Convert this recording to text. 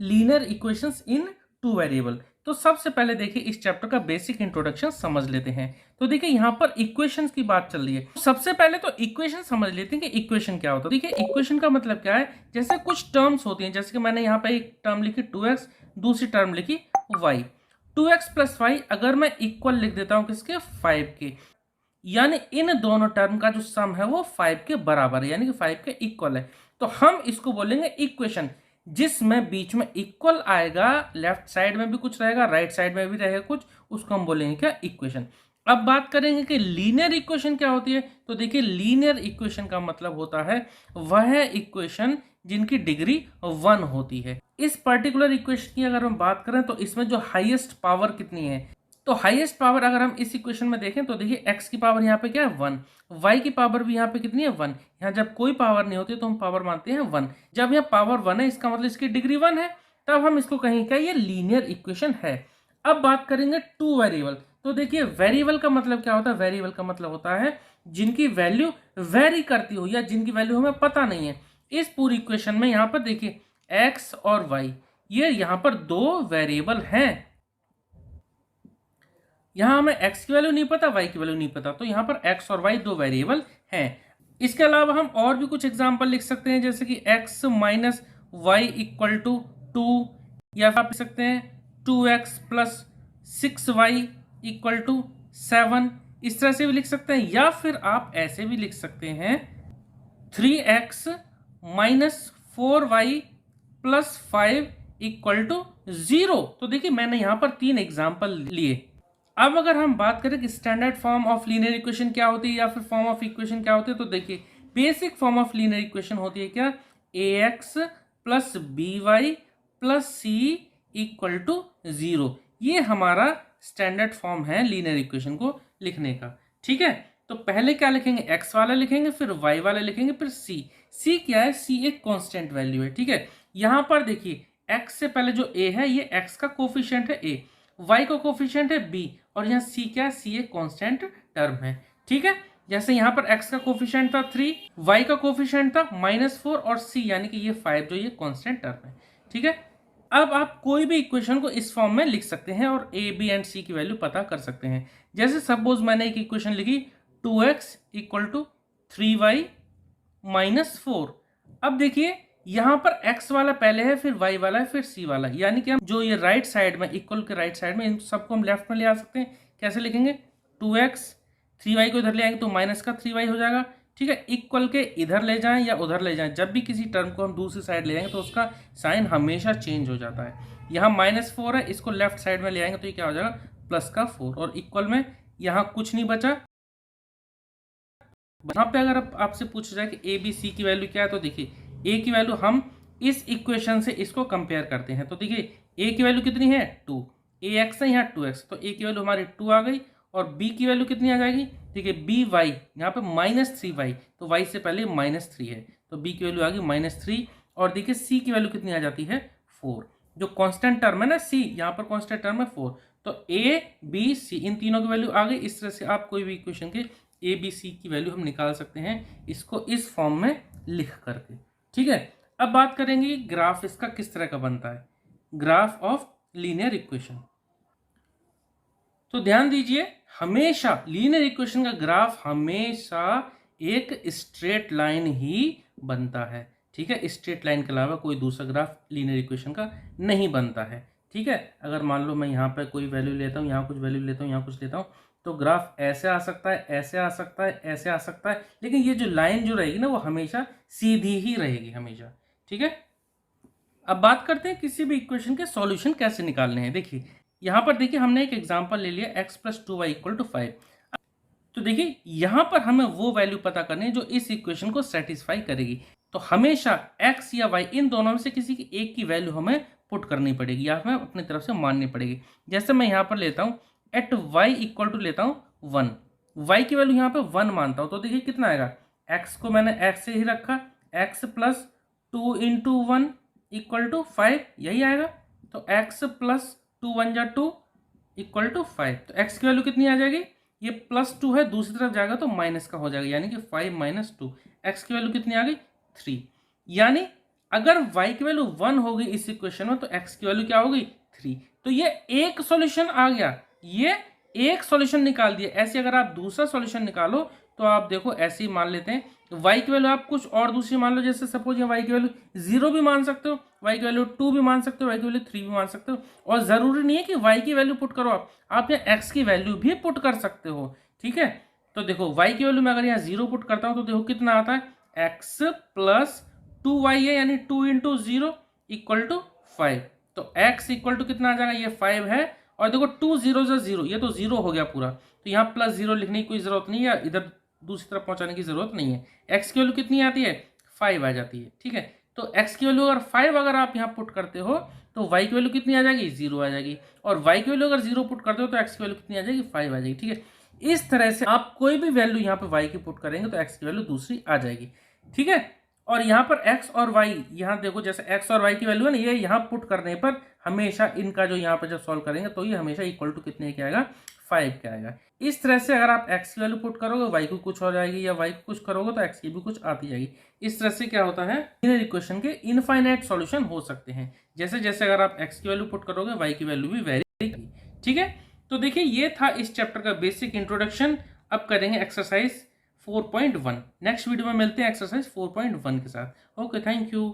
Linear equations इन two variable. तो सबसे पहले देखिए इस चैप्टर का बेसिक इंट्रोडक्शन समझ लेते हैं। तो देखिए यहाँ पर इक्वेशंस की बात चल रही है। सबसे पहले तो इक्वेशन समझ लेते हैं कि इक्वेशन क्या होता है। देखिए इक्वेशन का मतलब क्या है, जैसे कुछ टर्म्स होती हैं, जैसे कि मैंने यहाँ पे एक टर्म लिखी 2x, दूसरी टर्म लिखी y। 2x प्लस y अगर मैं इक्वल लिख देता हूँ किसके, 5 के, यानी इन दोनों टर्म का जो सम है वो 5 के बराबर है, यानी कि 5 के इक्वल है। तो हम इसको बोलेंगे इक्वेशन, जिसमें बीच में इक्वल आएगा, लेफ्ट साइड में भी कुछ रहेगा, राइट साइड में भी रहेगा कुछ, उसको हम बोलेंगे क्या, इक्वेशन। अब बात करेंगे कि लीनियर इक्वेशन क्या होती है। तो देखिए लीनियर इक्वेशन का मतलब होता है वह इक्वेशन जिनकी डिग्री 1 होती है। इस पर्टिकुलर इक्वेशन की अगर हम बात करें तो इसमें जो हाईएस्ट पावर कितनी है, तो हाईएस्ट पावर अगर हम इस इक्वेशन में देखें तो देखिए x की पावर यहाँ पे क्या है 1, y की पावर भी यहाँ पे कितनी है 1। यहाँ जब कोई पावर नहीं होती तो हम पावर मानते हैं 1। जब यहाँ पावर 1 है इसका मतलब इसकी डिग्री 1 है, तब हम इसको कहेंगे क्या, ये लीनियर इक्वेशन है। अब बात करेंगे टू वेरिएबल। तो देखिए वेरिएबल का मतलब क्या होता है, वेरिएबल का मतलब होता है जिनकी वैल्यू वेरी करती हो या जिनकी वैल्यू हमें पता नहीं है। इस पूरी इक्वेशन में यहाँ पर देखिए x और y, ये यहाँ पर दो वेरिएबल हैं। यहाँ हमें x की वैल्यू नहीं पता, y की वैल्यू नहीं पता, तो यहाँ पर x और y दो वेरिएबल हैं। इसके अलावा हम और भी कुछ एग्जांपल लिख सकते हैं, जैसे कि x minus Y equal to 2, या फिर आप लिख सकते हैं 2x plus 6y equal to 7। इस तरह से भी लिख सकते हैं, या फिर आप ऐसे भी लिख सकते हैं 3x minus 4y plus 5 equal to 0। तो देखिए मैंने यहाँ पर 3 एग्जाम्पल लिए। अब अगर हम बात करें कि standard form of linear equation क्या होती है या फिर फॉर्म ऑफ इक्वेशन क्या होती है, तो देखिए basic form of linear equation होती है क्या, ax plus B Y plus C equal to 0। ये हमारा स्टैंडर्ड फॉर्म है लीनियर इक्वेशन को लिखने का। ठीक है, तो पहले क्या लिखेंगे, x वाला लिखेंगे, फिर y वाला लिखेंगे, फिर c क्या है, c एक कांस्टेंट वैल्यू है। ठीक है, यहां पर देखिए x से पहले जो a है ये x का कोफिशिएंट है a, y का कोफिशिएंट है b, और यहाँ c क्या है, c एक कांस्टेंट टर्म है। ठीक है, जैसे यहाँ पर x का कोफिशिएंट था 3, y का कोफिशिएंट था -4 और c यानी कि ये 5 जो ये कांस्टेंट टर्म है। ठीक है, अब आप कोई भी इक्वेशन को इस फॉर्म में लिख सकते हैं और a b एंड c की वैल्यू पता कर सकते हैं। जैसे सपोज मैंने एक इक्वेशन लिखी 2x equal to 3y minus 4। अब देखिए यहाँ पर x वाला पहले है, फिर y वाला है, फिर c वाला, यानी कि हम जो ये राइट साइड में, इक्वल के राइट साइड में, इन सबको हम लेफ्ट में ले आ सकते हैं। कैसे लिखेंगे, 2x 3y को इधर ले आएंगे तो माइनस का 3y हो जाएगा। ठीक है, इक्वल के इधर ले जाएं या उधर ले जाएं, जब भी किसी टर्म को हम दूसरी साइड ले आएंगे तो उसका साइन हमेशा चेंज हो जाता है। यहाँ -4 है, इसको लेफ्ट साइड में ले आएंगे तो ये क्या हो जाएगा, +4, और इक्वल में यहाँ कुछ नहीं बचा। यहाँ पे अगर आपसे पूछा जाए कि ए बी सी की वैल्यू क्या है, तो देखिए ए की वैल्यू हम इस इक्वेशन से इसको कंपेयर करते हैं। तो देखिए ए की वैल्यू कितनी है 2, ए एक्स है यहाँ 2x, तो ए की वैल्यू हमारी 2 आ गई। और बी की वैल्यू कितनी आ जाएगी, देखिए बी वाई, यहाँ पे -3y, तो y से पहले -3 है, तो b की वैल्यू आ गई -3। और देखिए c की वैल्यू कितनी आ जाती है 4, जो कांस्टेंट टर्म है ना c, यहाँ पर कांस्टेंट टर्म है 4, तो a b c इन तीनों की वैल्यू आ गई। इस तरह से आप कोई भी इक्वेशन के ए बी सी की वैल्यू हम निकाल सकते हैं इसको इस फॉर्म में लिख करके। ठीक है, अब बात करेंगे ग्राफ इसका किस तरह का बनता है, ग्राफ ऑफ लीनियर इक्वेशन। तो ध्यान दीजिए, हमेशा लीनियर इक्वेशन का ग्राफ हमेशा एक स्ट्रेट लाइन ही बनता है। ठीक है, स्ट्रेट लाइन के अलावा कोई दूसरा ग्राफ लीनियर इक्वेशन का नहीं बनता है। ठीक है, अगर मान लो मैं यहाँ पर कोई वैल्यू लेता हूँ, यहाँ कुछ वैल्यू लेता हूँ, यहाँ कुछ लेता हूँ, तो ग्राफ ऐसे आ सकता है, ऐसे आ सकता है, ऐसे आ सकता है, लेकिन ये जो लाइन जो रहेगी ना वो हमेशा सीधी ही रहेगी हमेशा। ठीक है, अब बात करते हैं किसी भी इक्वेशन के सॉल्यूशन कैसे निकालने हैं। देखिए यहाँ पर देखिए हमने एक एग्जांपल ले लिया x + 2y = 5। तो देखिए यहाँ पर हमें वो वैल्यू पता करनी है जो इस इक्वेशन को सेटिस्फाई करेगी। तो हमेशा x या y इन दोनों में से किसी की एक की वैल्यू हमें पुट करनी पड़ेगी या हमें अपनी तरफ से माननी पड़ेगी। जैसे मैं यहाँ पर लेता हूँ एट y = लेता हूँ 1, y की वैल्यू यहाँ पे 1 मानता हूँ, तो देखिए कितना आएगा, x को मैंने x से ही रखा, x + 2 × 1 = 5, यही आएगा। तो x + 2 × 1 = 2 = 5, तो x की वैल्यू कितनी आ जाएगी, ये +2 है, दूसरी तरफ जाएगा तो माइनस का हो जाएगा, यानी कि 5 - 2, x की वैल्यू कितनी आ गई 3। यानी अगर y की वैल्यू 1 होगी इस इक्वेशन में तो x की वैल्यू क्या होगी 3। तो ये एक सॉल्यूशन आ गया, ये एक सॉल्यूशन निकाल दिया। ऐसे अगर आप दूसरा सॉल्यूशन निकालो तो आप देखो ऐसे ही मान लेते हैं, y की वैल्यू आप कुछ और दूसरी मान लो, जैसे सपोज ये y की वैल्यू 0 भी मान सकते हो, y की वैल्यू 2 भी मान सकते हो, y की वैल्यू 3 भी मान सकते हो। और ज़रूरी नहीं है कि y की वैल्यू पुट करो, आप यहाँ x की वैल्यू भी पुट कर सकते हो, ठीक है। तो देखो y की वैल्यू में अगर यहाँ 0 पुट करता हूँ तो देखो कितना आता है, x प्लस 2y है, यानी 2 इंटू 0 इक्वल टू 5। तो x इक्वल टू कितना आ जाएगा, ये 5 है, और देखो 2 0 से 0, ये तो 0 हो गया पूरा, तो यहाँ प्लस 0 लिखने की कोई ज़रूरत नहीं है, इधर दूसरी तरफ पहुंचाने की ज़रूरत नहीं है। x की वैल्यू कितनी आती है, 5 आ जाती है, ठीक है। तो x की वैल्यू अगर 5 अगर आप यहाँ पुट करते हो तो y की वैल्यू कितनी आ जाएगी, 0 आ जाएगी। और y की वैल्यू अगर 0 पुट करते हो तो x की वैल्यू कितनी आ जाएगी, 5 आ जाएगी, ठीक है। इस तरह से आप कोई भी वैल्यू यहाँ पे y की पुट करेंगे तो x की वैल्यू दूसरी आ जाएगी, ठीक है। और यहाँ पर x और y, यहाँ देखो जैसे x और y की वैल्यू है ना, ये यहाँ पुट करने पर हमेशा इनका जो यहाँ पर जब सॉल्व करेंगे तो ये हमेशा इक्वल टू कितने के आएगा, 5 के आएगा। इस तरह से अगर आप x की वैल्यू पुट करोगे y को कुछ हो जाएगी, या y को कुछ करोगे तो x की भी कुछ आती जाएगी। इस तरह से क्या होता है, लीनियर इक्वेशन के इनफाइनाइट सॉल्यूशन हो सकते हैं। जैसे जैसे अगर आप x की वैल्यू पुट करोगे y की वैल्यू भी वेरी करेगी, ठीक है। तो देखिए ये था इस चैप्टर का बेसिक इंट्रोडक्शन। अब करेंगे एक्सरसाइज 4.1। नेक्स्ट वीडियो में मिलते हैं एक्सरसाइज 4.1 के साथ। Okay, thank you.